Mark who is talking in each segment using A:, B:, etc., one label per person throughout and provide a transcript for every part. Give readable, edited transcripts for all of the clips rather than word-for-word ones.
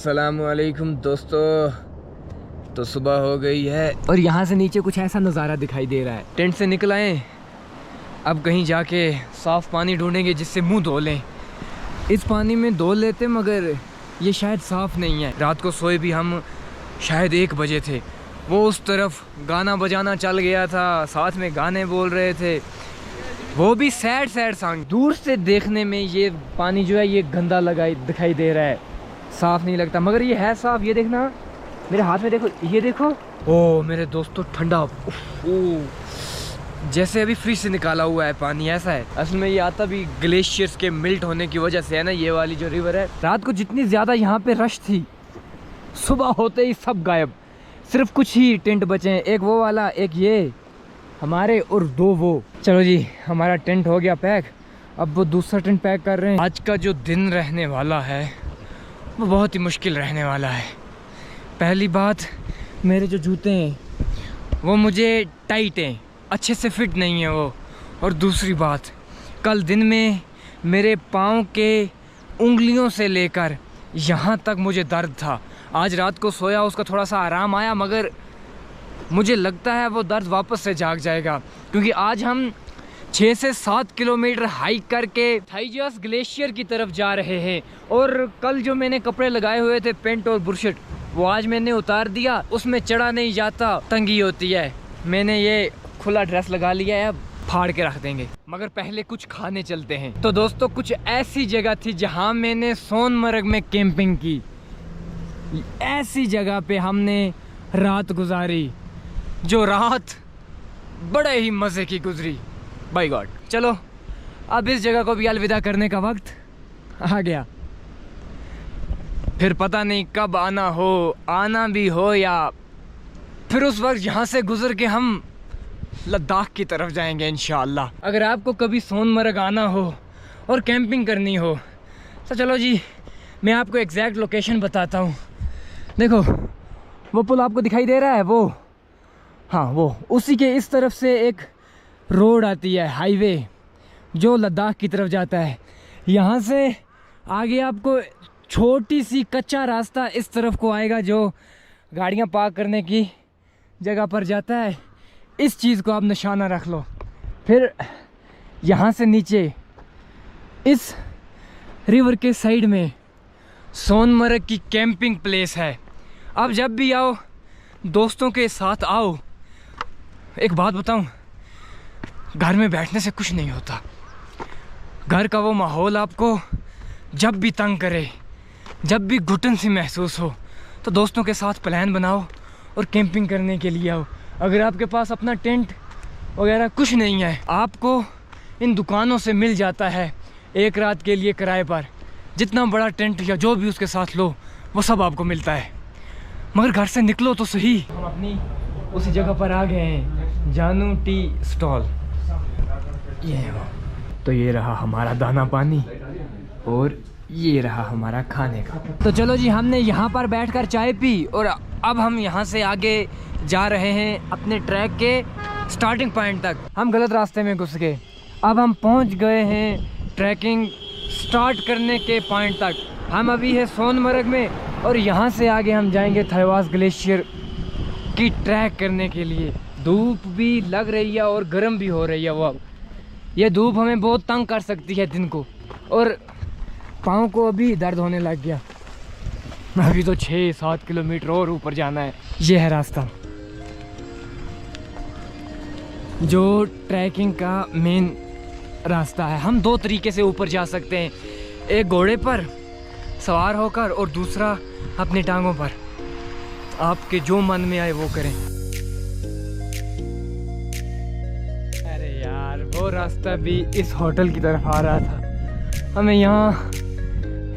A: अस्सलामुअलैकुम दोस्तों। तो सुबह हो गई है और यहाँ से नीचे कुछ ऐसा नज़ारा दिखाई दे रहा है। टेंट से निकल आए, अब कहीं जाके साफ़ पानी ढूंढेंगे जिससे मुंह धो लें। इस पानी में धो लेते मगर ये शायद साफ़ नहीं है। रात को सोए भी हम शायद 1 बजे थे। वो उस तरफ गाना बजाना चल गया था, साथ में गाने बोल रहे थे, वो भी सैड सॉन्ग। दूर से देखने में ये पानी जो है ये गंदा दिखाई दे रहा है, साफ़ नहीं लगता, मगर ये है साफ़। ये देखना मेरे हाथ में, देखो ये देखो। ओ मेरे दोस्तों ठंडा, जैसे अभी फ्रिज से निकाला हुआ है पानी, ऐसा है। असल में ये आता भी ग्लेशियर्स के मिल्ट होने की वजह से है ना, ये वाली जो रिवर है। रात को जितनी ज़्यादा यहाँ पे रश थी, सुबह होते ही सब गायब, सिर्फ कुछ ही टेंट बचे हैं। एक वो वाला, एक ये हमारे और 2 वो। चलो जी, हमारा टेंट हो गया पैक, अब वो दूसरा टेंट पैक कर रहे हैं। आज का जो दिन रहने वाला है वो बहुत ही मुश्किल रहने वाला है। पहली बात, मेरे जो जूते हैं वो मुझे टाइट हैं, अच्छे से फिट नहीं है वो। और दूसरी बात, कल दिन में मेरे पाँव के उंगलियों से लेकर यहाँ तक मुझे दर्द था। आज रात को सोया, उसका थोड़ा सा आराम आया, मगर मुझे लगता है वो दर्द वापस से जाग जाएगा, क्योंकि आज हम 6 से 7 किलोमीटर हाइक करके थाइजस ग्लेशियर की तरफ जा रहे हैं। और कल जो मैंने कपड़े लगाए हुए थे, पेंट और बुरशट, वो आज मैंने उतार दिया। उसमें चढ़ा नहीं जाता, तंगी होती है। मैंने ये खुला ड्रेस लगा लिया है, अब फाड़ के रख देंगे। मगर पहले कुछ खाने चलते हैं। तो दोस्तों, कुछ ऐसी जगह थी जहाँ मैंने सोनमर्ग में कैंपिंग की, ऐसी जगह पे हमने रात गुजारी, जो रात बड़े ही मज़े की गुजरी। By God. चलो अब इस जगह को भी अलविदा करने का वक्त आ गया। फिर पता नहीं कब आना हो, आना भी हो या फिर उस वक्त यहाँ से गुजर के हम लद्दाख की तरफ जाएंगे इंशाअल्लाह। अगर आपको कभी सोनमर्ग आना हो और कैंपिंग करनी हो तो चलो जी, मैं आपको एग्जैक्ट लोकेशन बताता हूँ। देखो वो पुल आपको दिखाई दे रहा है, वो हाँ, वो उसी के इस तरफ से एक रोड आती है, हाईवे, जो लद्दाख की तरफ जाता है। यहाँ से आगे आपको छोटी सी कच्चा रास्ता इस तरफ को आएगा, जो गाड़ियाँ पार्क करने की जगह पर जाता है। इस चीज़ को आप निशाना रख लो। फिर यहाँ से नीचे इस रिवर के साइड में सोनमर्ग की कैंपिंग प्लेस है। अब जब भी आओ, दोस्तों के साथ आओ। एक बात बताऊं, घर में बैठने से कुछ नहीं होता। घर का वो माहौल आपको जब भी तंग करे, जब भी घुटन सी महसूस हो, तो दोस्तों के साथ प्लान बनाओ और कैंपिंग करने के लिए आओ। अगर आपके पास अपना टेंट वगैरह कुछ नहीं है, आपको इन दुकानों से मिल जाता है 1 रात के लिए किराए पर। जितना बड़ा टेंट या जो भी उसके साथ लो, वो सब आपको मिलता है। मगर घर से निकलो तो सही। हम अपनी उसी जगह पर आ गए हैं, जानू टी स्टॉल। ये तो ये रहा हमारा दाना पानी और ये रहा हमारा खाने का। तो चलो जी, हमने यहाँ पर बैठकर चाय पी और अब हम यहाँ से आगे जा रहे हैं अपने ट्रैक के स्टार्टिंग पॉइंट तक। हम गलत रास्ते में घुस गए, अब हम पहुँच गए हैं ट्रैकिंग स्टार्ट करने के पॉइंट तक। हम अभी है सोनमर्ग में और यहाँ से आगे हम जाएंगे थाइजस ग्लेशियर की ट्रैक करने के लिए। धूप भी लग रही है और गर्म भी हो रही है। वो ये धूप हमें बहुत तंग कर सकती है दिन को, और पाँव को अभी दर्द होने लग गया। अभी तो 6-7 किलोमीटर और ऊपर जाना है। ये है रास्ता, जो ट्रैकिंग का मेन रास्ता है। हम 2 तरीके से ऊपर जा सकते हैं, एक घोड़े पर सवार होकर और दूसरा अपनी टांगों पर। आपके जो मन में आए वो करें। अरे यार, वो रास्ता भी इस होटल की तरफ आ रहा था, हमें यहाँ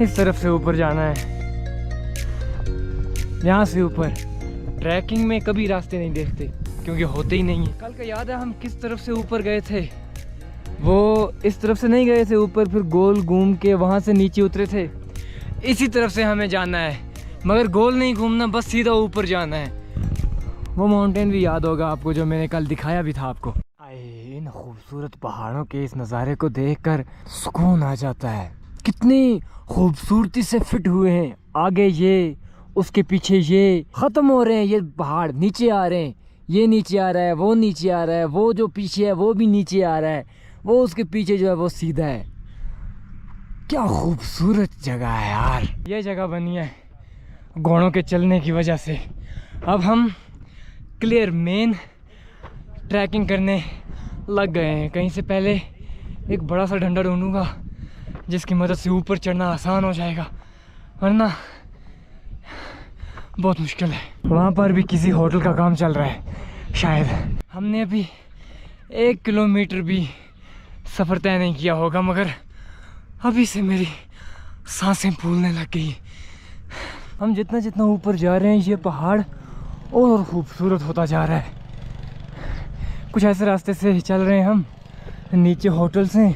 A: इस तरफ से ऊपर जाना है। यहाँ से ऊपर ट्रैकिंग में कभी रास्ते नहीं देखते, क्योंकि होते ही नहीं है। कल का याद है हम किस तरफ से ऊपर गए थे? वो इस तरफ से नहीं गए थे ऊपर, फिर गोल घूम के वहाँ से नीचे उतरे थे। इसी तरफ से हमें जाना है, मगर गोल नहीं घूमना, बस सीधा ऊपर जाना है। वो माउंटेन भी याद होगा आपको, जो मैंने कल दिखाया भी था आपको। इन खूबसूरत पहाड़ों के इस नज़ारे को देखकर सुकून आ जाता है। कितनी खूबसूरती से फिट हुए हैं। आगे ये, उसके पीछे ये, ख़त्म हो रहे हैं ये पहाड़, नीचे आ रहे हैं, ये नीचे आ रहा है, वो नीचे आ रहा है, वो जो पीछे है वो भी नीचे आ रहा है, वो उसके पीछे जो है वो सीधा है। क्या खूबसूरत जगह है यार। ये जगह बनी है घोड़ों के चलने की वजह से। अब हम क्लियर मेन ट्रैकिंग करने लग गए हैं। कहीं से पहले एक बड़ा सा डंडा ढूंढूंगा जिसकी मदद से ऊपर चढ़ना आसान हो जाएगा, वरना बहुत मुश्किल है। वहाँ पर भी किसी होटल का काम चल रहा है शायद। हमने अभी 1 किलोमीटर भी सफ़र तय नहीं किया होगा, मगर अभी से मेरी सांसें फूलने लग गई। हम जितना जितना ऊपर जा रहे हैं ये पहाड़ और खूबसूरत होता जा रहा है। कुछ ऐसे रास्ते से चल रहे हैं हम, नीचे होटल्स हैं,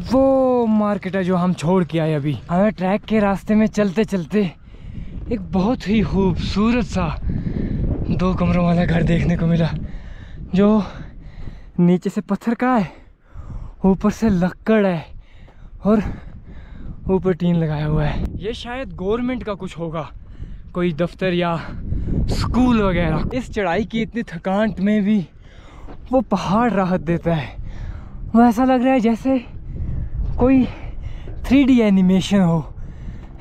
A: वो मार्केट है जो हम छोड़ के आए अभी। हमें ट्रैक के रास्ते में चलते चलते एक बहुत ही खूबसूरत सा 2 कमरों वाला घर देखने को मिला, जो नीचे से पत्थर का है, ऊपर से लक्कड़ है और ऊपर टीन लगाया हुआ है। ये शायद गवर्नमेंट का कुछ होगा, कोई दफ्तर या स्कूल वगैरह। इस चढ़ाई की इतनी थकान में भी वो पहाड़ राहत देता है। वो ऐसा लग रहा है जैसे कोई 3D एनिमेशन हो,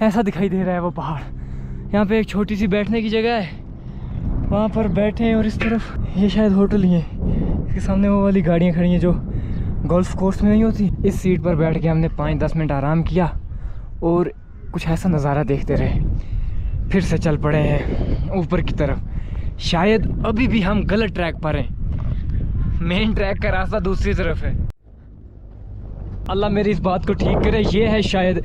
A: ऐसा दिखाई दे रहा है वो पहाड़। यहाँ पे एक छोटी सी बैठने की जगह है, वहाँ पर बैठे हैं। और इस तरफ ये शायद होटल ही है। इसके सामने वो वाली गाड़ियाँ खड़ी हैं जो गोल्फ कोर्स में नहीं होती। इस सीट पर बैठ के हमने 5-10 मिनट आराम किया और कुछ ऐसा नज़ारा देखते रहे। फिर से चल पड़े हैं ऊपर की तरफ। शायद अभी भी हम गलत ट्रैक पर हैं, मेन ट्रैक का रास्ता दूसरी तरफ है। अल्लाह मेरी इस बात को ठीक करे, ये है शायद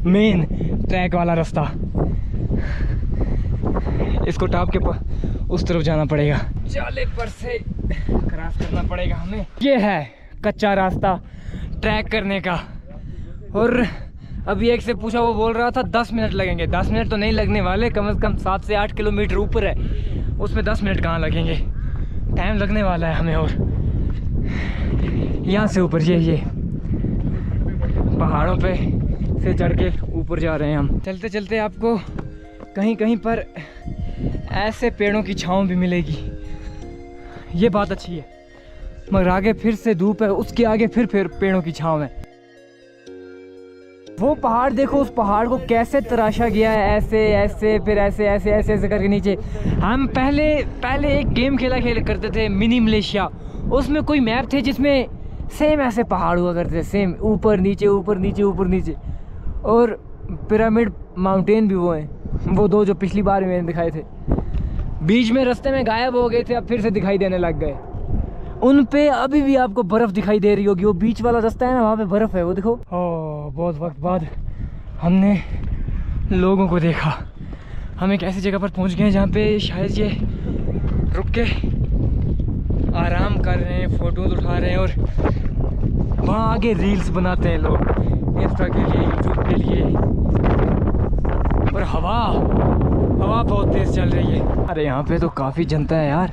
A: मेन ट्रैक वाला रास्ता। इसको टाप के उस तरफ जाना पड़ेगा, जाले पर से क्रॉस करना पड़ेगा हमें। ये है कच्चा रास्ता ट्रैक करने का। और अभी एक से पूछा, वो बोल रहा था 10 मिनट लगेंगे। 10 मिनट तो नहीं लगने वाले, कम से कम 7 से 8 किलोमीटर ऊपर है, उसमें 10 मिनट कहाँ लगेंगे, टाइम लगने वाला है हमें। और यहाँ से ऊपर ये पहाड़ों पे से चढ़ के ऊपर जा रहे हैं हम। चलते चलते आपको कहीं कहीं पर ऐसे पेड़ों की छांव भी मिलेगी, ये बात अच्छी है। मगर आगे फिर से धूप है, उसके आगे फिर पेड़ों की छांव है। वो पहाड़ देखो, उस पहाड़ को कैसे तराशा गया है, ऐसे ऐसे फिर ऐसे ऐसे ऐसे ऐसे करके नीचे। हम पहले एक गेम खेला करते थे, मिनी मलेशिया। उसमें कोई मैप थे जिसमें सेम ऐसे पहाड़ हुआ करते थे, सेम ऊपर नीचे ऊपर नीचे ऊपर नीचे। और पिरामिड माउंटेन भी वो हैं, वो 2 जो पिछली बार मैंने दिखाए थे। बीच में रास्ते में गायब हो गए थे, अब फिर से दिखाई देने लग गए। उन पे अभी भी आपको बर्फ़ दिखाई दे रही होगी। वो बीच वाला रास्ता है ना, वहाँ पे बर्फ़ है, वो देखो। ओह, बहुत वक्त बाद हमने लोगों को देखा। हम एक ऐसी जगह पर पहुँच गए हैं जहाँ पे शायद ये रुक के आराम कर रहे हैं, फ़ोटोज़ उठा रहे हैं। और वहाँ आगे रील्स बनाते हैं लोग, इंस्टा के लिए, यूट्यूब के लिए। और हवा बहुत तेज़ चल रही है। अरे यहाँ पे तो काफ़ी जनता है यार।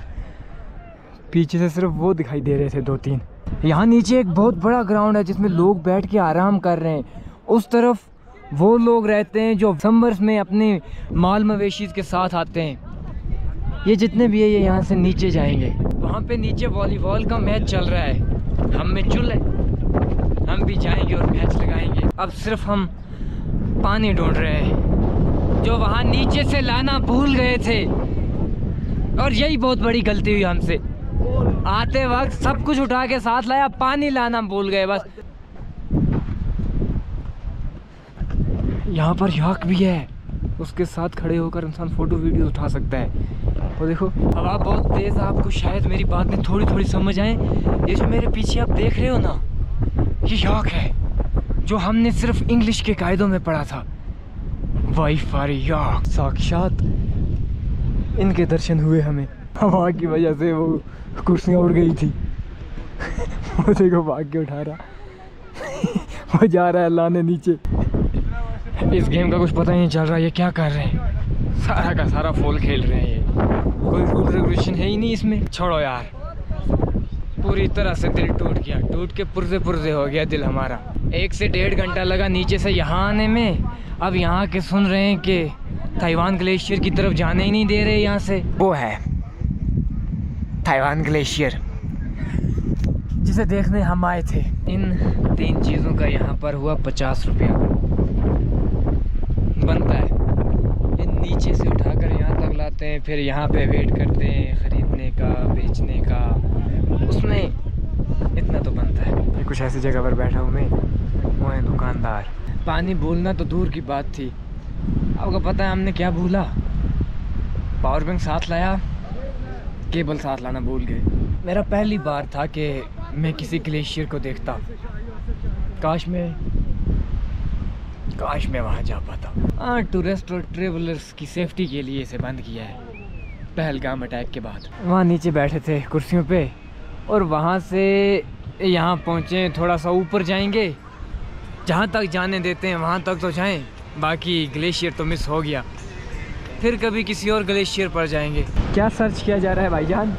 A: पीछे से सिर्फ वो दिखाई दे रहे थे 2-3। यहाँ नीचे एक बहुत बड़ा ग्राउंड है जिसमें लोग बैठ के आराम कर रहे हैं। उस तरफ वो लोग रहते हैं जो समर्स में अपने माल मवेशी के साथ आते हैं। ये जितने भी है ये यहाँ से नीचे जाएंगे। वहाँ पे नीचे वॉलीबॉल का मैच चल रहा है, हम में चुल है, हम भी जाएंगे और मैच लगाएंगे। अब सिर्फ हम पानी ढूंढ रहे हैं जो वहाँ नीचे से लाना भूल गए थे। और यही बहुत बड़ी गलती हुई हमसे, आते वक्त सब कुछ उठा के साथ लाया, पानी लाना भूल गए बस। यहाँ पर याक भी है, उसके साथ खड़े होकर इंसान फ़ोटो वीडियो उठा सकता है। और देखो हवा बहुत तेज़, आपको शायद मेरी बात में थोड़ी समझ आए। ये जो मेरे पीछे आप देख रहे हो ना, ये याक है जो हमने सिर्फ इंग्लिश के कायदों में पढ़ा था। वाईफारी याक, साक्षात इनके दर्शन हुए हमें। हवा की वजह से वो कुर्सियाँ उड़ गई थी। वो देखो भाग के उठा रहा वो जा रहा है लाने नीचे। इस गेम का कुछ पता ही नहीं चल रहा ये क्या कर रहे हैं, सारा का सारा फुल खेल रहे हैं। ये कोई रूल रेगुलेशन है ही नहीं इसमें। छोड़ो यार, पूरी तरह से दिल टूट गया, टूट के पुर्जे पुर्जे हो गया दिल हमारा। 1 से 1.5 घंटा लगा नीचे से यहाँ आने में। अब यहाँ के सुन रहे हैं कि ताइवान ग्लेशियर की तरफ जाने ही नहीं दे रहे यहाँ से। वो है ताइवान ग्लेशियर जिसे देखने हम आए थे। इन 3 चीज़ों का यहाँ पर हुआ 50 रुपया बनता है। ये नीचे से उठाकर यहाँ तक लाते हैं, फिर यहाँ पे वेट करते हैं ख़रीदने का, बेचने का, उसमें इतना तो बनता है। ये कुछ ऐसी जगह पर बैठा हूँ मैं, वो है दुकानदार। पानी भूलना तो दूर की बात थी, आपको पता है हमने क्या भूला? पावर बैंक साथ लाया, केबल साथ लाना भूल गए। मेरा पहली बार था कि मैं किसी ग्लेशियर को देखता। काश मैं वहाँ जा पाता। हाँ, टूरिस्ट और ट्रेवलर्स की सेफ्टी के लिए इसे बंद किया है पहलगाम अटैक के बाद। वहाँ नीचे बैठे थे कुर्सियों पे, और वहाँ से यहाँ पहुँचे। थोड़ा सा ऊपर जाएंगे, जहाँ तक जाने देते हैं वहाँ तक तो जाएं, बाकी ग्लेशियर तो मिस हो गया। फिर कभी किसी और ग्लेशियर पर जाएंगे। क्या सर्च किया जा रहा है भाईजान?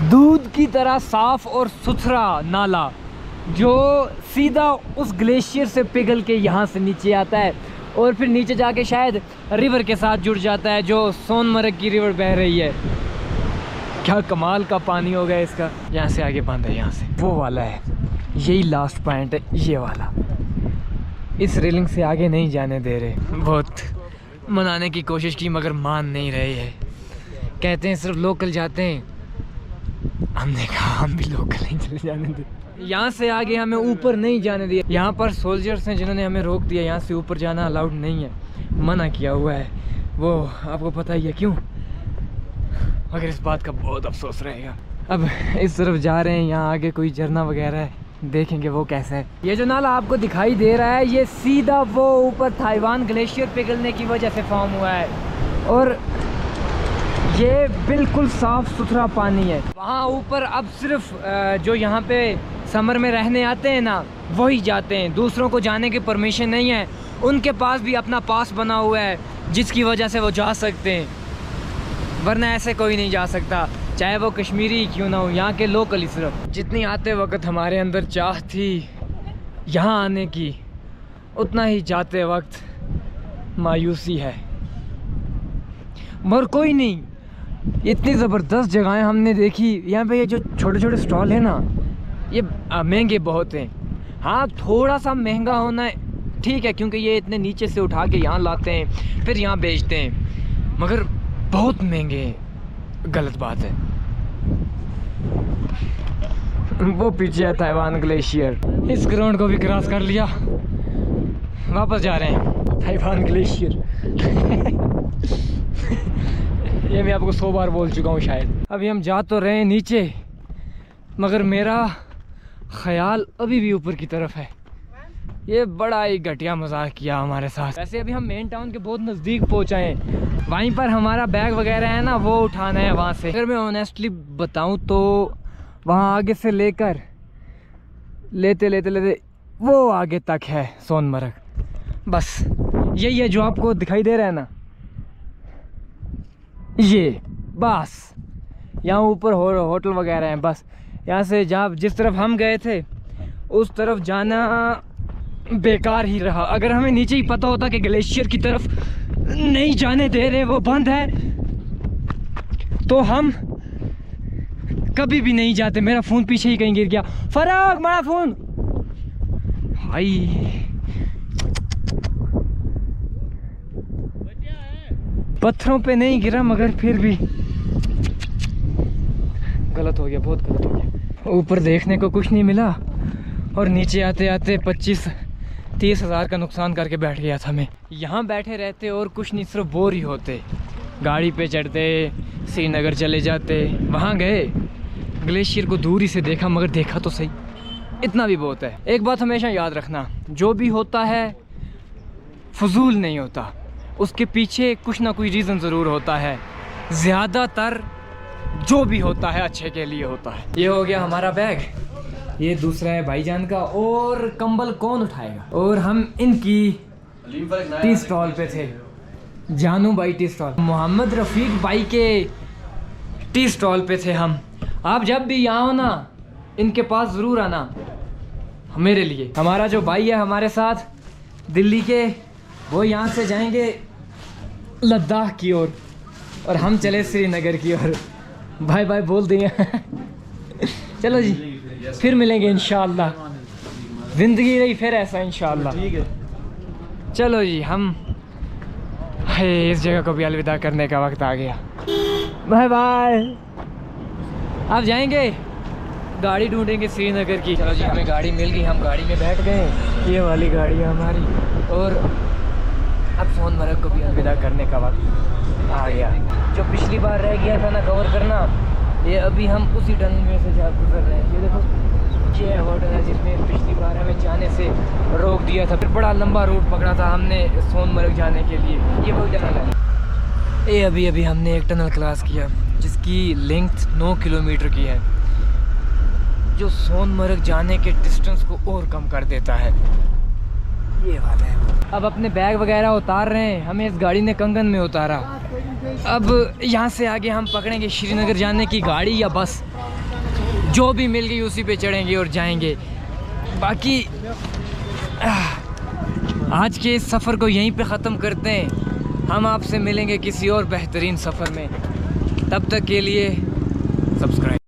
A: दूध की तरह साफ और सुथरा नाला जो सीधा उस ग्लेशियर से पिघल के यहाँ से नीचे आता है, और फिर नीचे जाके शायद रिवर के साथ जुड़ जाता है, जो सोनमर्ग की रिवर बह रही है। क्या कमाल का पानी हो गया इसका। यहाँ से आगे बंद है, यहाँ से वो वाला है, यही लास्ट पॉइंट है, ये वाला। इस रेलिंग से आगे नहीं जाने दे रहे। बहुत मनाने की कोशिश की मगर मान नहीं रहे हैं। कहते हैं सिर्फ लोकल जाते हैं। हमने कहा हम भी लोकल नहीं चले जाने दे। यहाँ से आगे हमें ऊपर नहीं जाने दिया। यहाँ पर सोल्जर्स हैं जिन्होंने हमें रोक दिया, यहाँ से ऊपर जाना अलाउड नहीं है, मना किया हुआ है। वो आपको पता ही है क्यों, मगर इस बात का बहुत अफसोस रहेगा। अब इस तरफ जा रहे हैं, यहाँ आगे कोई झरना वगैरह है, देखेंगे वो कैसा है। ये जो नाला आपको दिखाई दे रहा है, ये सीधा वो ऊपर ताइवान ग्लेशियर पिघलने की वजह से फॉर्म हुआ है, और ये बिल्कुल साफ़ सुथरा पानी है। वहाँ ऊपर अब सिर्फ जो यहाँ पे समर में रहने आते हैं ना, वही जाते हैं। दूसरों को जाने की परमिशन नहीं है। उनके पास भी अपना पास बना हुआ है जिसकी वजह से वो जा सकते हैं, वरना ऐसे कोई नहीं जा सकता, चाहे वो कश्मीरी क्यों ना हो, यहाँ के लोकल ही सिर्फ। जितनी आते वक्त हमारे अंदर चाह थी यहाँ आने की, उतना ही जाते वक्त मायूसी है। मगर कोई नहीं, इतनी ज़बरदस्त जगहें हमने देखी। यहाँ पे ये जो छोटे छोटे स्टॉल है ना, ये महंगे बहुत हैं। हाँ, थोड़ा सा महंगा होना है ठीक है, क्योंकि ये इतने नीचे से उठा के यहाँ लाते हैं फिर यहाँ बेचते हैं, मगर बहुत महंगे हैं, गलत बात है। वो पीछे है ताइवान ग्लेशियर। इस ग्राउंड को भी क्रॉस कर लिया, वापस जा रहे हैं ताइवान ग्लेशियर। ये मैं आपको 100 बार बोल चुका हूँ शायद। अभी हम जा तो रहे हैं नीचे, मगर मेरा ख्याल अभी भी ऊपर की तरफ है। ये बड़ा ही घटिया मजाक किया हमारे साथ। वैसे अभी हम मेन टाउन के बहुत नज़दीक पहुँचे हैं, वहीं पर हमारा बैग वगैरह है ना, वो उठाना है वहाँ से। अगर मैं ऑनेस्टली बताऊँ तो वहाँ आगे से लेकर लेते वो आगे तक है सोनमर्ग। बस यही है जो आपको दिखाई दे रहा है ना, ये बस। यहाँ ऊपर होटल वगैरह हैं। बस यहाँ से जहाँ जिस तरफ हम गए थे उस तरफ जाना बेकार ही रहा। अगर हमें नीचे ही पता होता कि ग्लेशियर की तरफ नहीं जाने दे रहे, वो बंद है, तो हम कभी भी नहीं जाते। मेरा फ़ोन पीछे ही कहीं गिर गया। फराग, मेरा फ़ोन भाई। पत्थरों पे नहीं गिरा, मगर फिर भी गलत हो गया, बहुत गलत हो गया। ऊपर देखने को कुछ नहीं मिला और नीचे आते आते 25-30 हज़ार का नुकसान करके बैठ गया था मैं। यहाँ बैठे रहते और कुछ नहीं, सिर्फ बोर ही होते। गाड़ी पे चढ़ते, श्रीनगर चले जाते। वहाँ गए, ग्लेशियर को दूर ही से देखा, मगर देखा तो सही, इतना भी बहुत है। एक बात हमेशा याद रखना, जो भी होता है फजूल नहीं होता, उसके पीछे कुछ ना कुछ रीज़न ज़रूर होता है। ज़्यादातर जो भी होता है अच्छे के लिए होता है। ये हो गया हमारा बैग, ये दूसरा है भाईजान का, और कंबल कौन उठाएगा। और हम इनकी टी स्टॉल पे थे, जानू भाई टी स्टॉल, मोहम्मद रफ़ीक भाई के टी स्टॉल पे थे हम। आप जब भी यहाँ हो ना, इनके पास ज़रूर आना मेरे लिए। हमारा जो भाई है हमारे साथ दिल्ली के, वो यहाँ से जाएंगे लद्दाख की ओर और हम चले श्रीनगर की ओर। बाय बाय बोल दिए। चलो जी, फिर मिलेंगे इंशाअल्लाह। ज़िंदगी रही फिर ऐसा इंशाअल्लाह।
B: ठीक है,
A: चलो जी, हम इस जगह को भी अलविदा करने का वक्त आ गया। Bye bye. आप जाएंगे, गाड़ी ढूंढेंगे श्रीनगर की। चलो जी, हमें गाड़ी मिल गई, हम गाड़ी में बैठ गए। ये वाली गाड़ी है हमारी। और अब सोनमर्ग को भी अलविदा करने का वक्त आ गया। जो पिछली बार रह गया था ना कवर करना, ये अभी हम उसी टनल में से जा गुजर रहे हैं। ये देखो, ये होटल है जिसमें पिछली बार हमें जाने से रोक दिया था। फिर बड़ा लंबा रूट पकड़ा था हमने सोनमर्ग जाने के लिए। ये वही टनल है। ये अभी हमने एक टनल क्रॉस किया जिसकी लेंथ 9 किलोमीटर की है, जो सोनमर्ग जाने के डिस्टेंस को और कम कर देता है। ये वाला है। अब अपने बैग वगैरह उतार रहे हैं, हमें इस गाड़ी ने कंगन में उतारा। अब यहाँ से आगे हम पकड़ेंगे श्रीनगर जाने की गाड़ी या बस, जो भी मिल गई उसी पे चढ़ेंगे और जाएंगे। बाकी आज के इस सफ़र को यहीं पे ख़त्म करते हैं। हम आपसे मिलेंगे किसी और बेहतरीन सफ़र में। तब तक के लिए सब्सक्राइब।